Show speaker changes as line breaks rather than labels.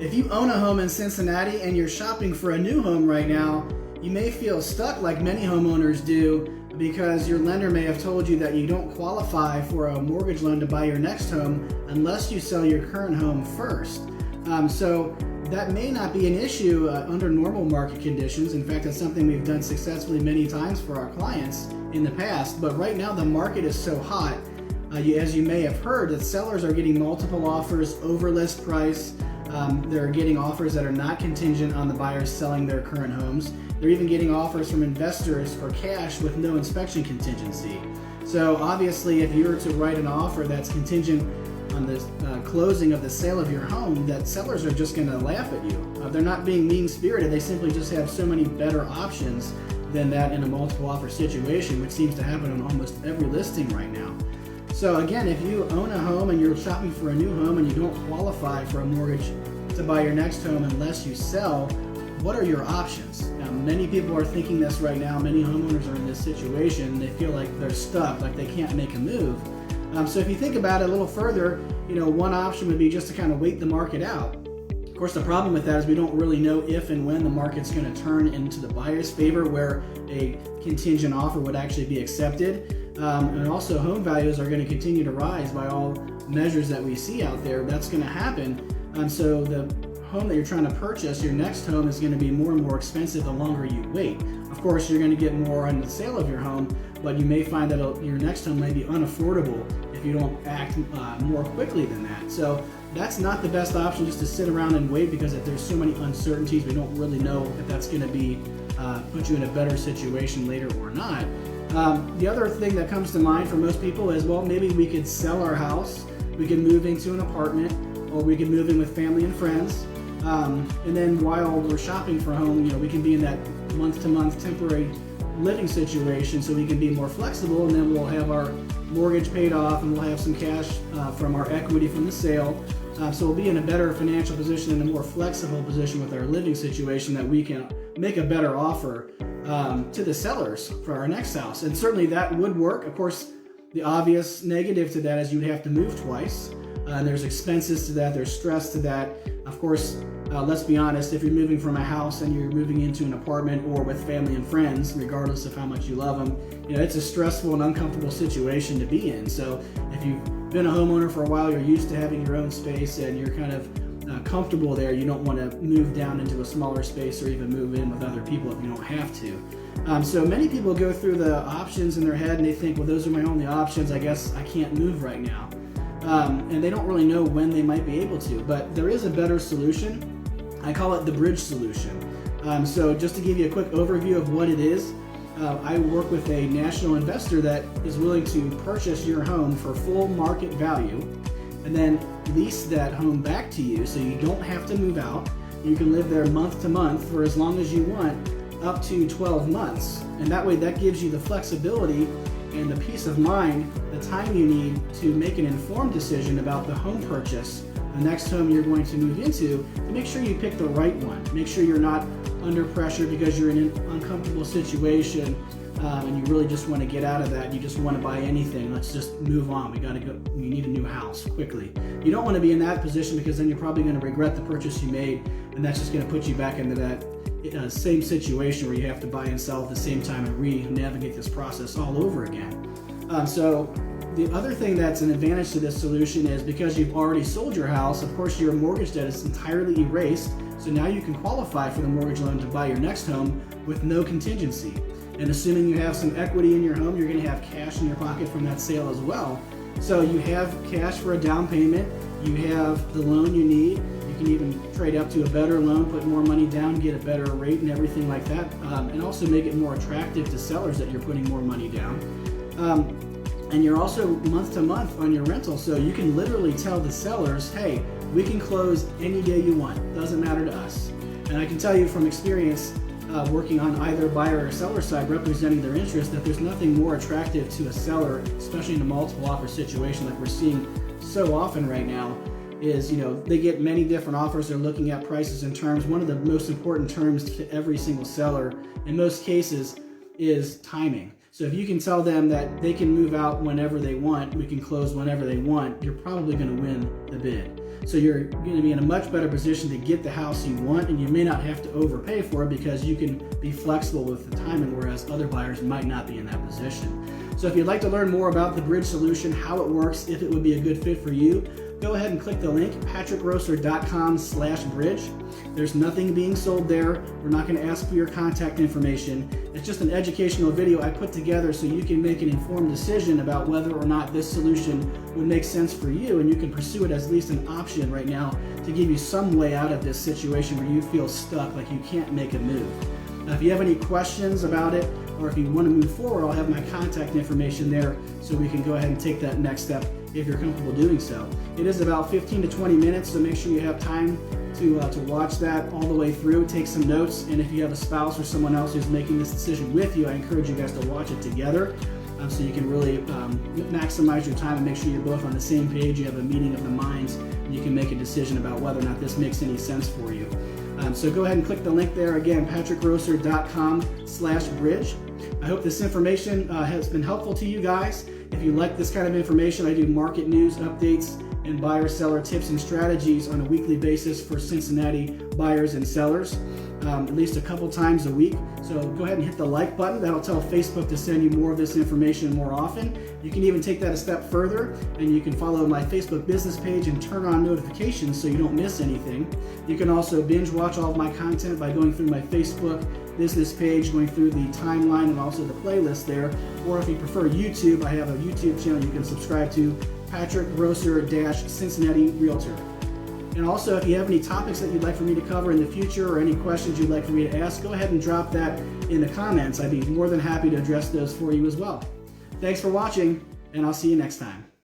If you own a home in Cincinnati and you're shopping for a new home right now, you may feel stuck like many homeowners do because your lender may have told you that you don't qualify for a mortgage loan to buy your next home unless you sell your current home first. So that may not be an issue under normal market conditions. In fact, it's something we've done successfully many times for our clients in the past. But right now the market is so hot, as you may have heard, that sellers are getting multiple offers over list price. They're getting offers that are not contingent on the buyers selling their current homes. They're even getting offers from investors for cash with no inspection contingency. So obviously, if you were to write an offer that's contingent on the closing of the sale of your home, that sellers are just going to laugh at you. They're not being mean-spirited. They simply just have so many better options than that in a multiple offer situation, which seems to happen on almost every listing right now. So again, if you own a home and you're shopping for a new home and you don't qualify for a mortgage to buy your next home unless you sell, what are your options? Now, many people are thinking this right now. Many homeowners are in this situation. They feel like they're stuck, like they can't make a move. So if you think about it a little further, one option would be just to kind of wait the market out. Of course, the problem with that is we don't really know if and when the market's going to turn into the buyer's favor where a contingent offer would actually be accepted. And also home values are going to continue to rise by all measures that we see out there. That's going to happen. So the home that you're trying to purchase, your next home, is going to be more and more expensive the longer you wait. Of course, you're going to get more on the sale of your home, but you may find that your next home may be unaffordable if you don't act more quickly than that. So that's not the best option, just to sit around and wait, because if there's so many uncertainties, we don't really know if that's going to be put you in a better situation later or not. The other thing that comes to mind for most people is, well, maybe we could sell our house, we could move into an apartment, or we could move in with family and friends. And then while we're shopping for a home, we can be in that month-to-month temporary living situation, so we can be more flexible, and then we'll have our mortgage paid off and we'll have some cash from our equity from the sale. So we'll be in a better financial position and a more flexible position with our living situation, that we can make a better offer to the sellers for our next house. And certainly that would work. Of course, the obvious negative to that is you'd have to move twice. And there's expenses to that, there's stress to that. Of course, let's be honest, if you're moving from a house and you're moving into an apartment or with family and friends, regardless of how much you love them, it's a stressful and uncomfortable situation to be in. So if you've been a homeowner for a while, you're used to having your own space and you're kind of comfortable there, you don't want to move down into a smaller space or even move in with other people if you don't have to. So many people go through the options in their head and they think, well, those are my only options, I guess I can't move right now. And they don't really know when they might be able to, but there is a better solution. I call it the bridge solution. So just to give you a quick overview of what it is, I work with a national investor that is willing to purchase your home for full market value and then lease that home back to you, so you don't have to move out. You can live there month to month for as long as you want, up to 12 months. And that way, that gives you the flexibility and the peace of mind, the time you need to make an informed decision about the home purchase, the next home you're going to move into, to make sure you pick the right one. Make sure you're not under pressure because you're in an uncomfortable situation and you really just want to get out of that. You just want to buy anything. Let's just move on. We need a new house quickly. You don't want to be in that position, because then you're probably going to regret the purchase you made, and that's just going to put you back into that same situation where you have to buy and sell at the same time and re-navigate this process all over again. So the other thing that's an advantage to this solution is, because you've already sold your house, of course your mortgage debt is entirely erased, so now you can qualify for the mortgage loan to buy your next home with no contingency. And assuming you have some equity in your home, you're going to have cash in your pocket from that sale as well. So you have cash for a down payment, you have the loan you need. You can even trade up to a better loan, put more money down, get a better rate and everything like that, and also make it more attractive to sellers that you're putting more money down. And you're also month to month on your rental, so you can literally tell the sellers, hey, we can close any day you want, doesn't matter to us. And I can tell you from experience, working on either buyer or seller side representing their interest, that there's nothing more attractive to a seller, especially in a multiple offer situation like we're seeing so often right now, is they get many different offers. They're looking at prices and terms. One of the most important terms to every single seller in most cases is timing. So if you can tell them that they can move out whenever they want, we can close whenever they want, you're probably going to win the bid. So you're going to be in a much better position to get the house you want, and you may not have to overpay for it because you can be flexible with the timing, whereas other buyers might not be in that position. So if you'd like to learn more about the bridge solution, how it works, if it would be a good fit for you, go ahead and click the link, patrickgrosser.com/bridge. There's nothing being sold there. We're not going to ask for your contact information. It's just an educational video I put together so you can make an informed decision about whether or not this solution would make sense for you, and you can pursue it as at least an option right now to give you some way out of this situation where you feel stuck, like you can't make a move. Now, if you have any questions about it, or if you want to move forward, I'll have my contact information there so we can go ahead and take that next step if you're comfortable doing so. It is about 15 to 20 minutes, so make sure you have time to watch that all the way through, take some notes, and if you have a spouse or someone else who's making this decision with you, I encourage you guys to watch it together so you can really maximize your time and make sure you're both on the same page, you have a meeting of the minds, and you can make a decision about whether or not this makes any sense for you. So go ahead and click the link there, again, patrickgrosser.com/bridge. I hope this information has been helpful to you guys. If you like this kind of information, I do market news updates and buyer-seller tips and strategies on a weekly basis for Cincinnati buyers and sellers, at least a couple times a week. So go ahead and hit the like button. That'll tell Facebook to send you more of this information more often. You can even take that a step further, and you can follow my Facebook business page and turn on notifications so you don't miss anything. You can also binge watch all of my content by going through my Facebook business page, going through the timeline and also the playlist there. Or if you prefer YouTube, I have a YouTube channel you can subscribe to, Patrick Grosser-Cincinnati Realtor. And also, if you have any topics that you'd like for me to cover in the future or any questions you'd like for me to ask, go ahead and drop that in the comments. I'd be more than happy to address those for you as well. Thanks for watching, and I'll see you next time.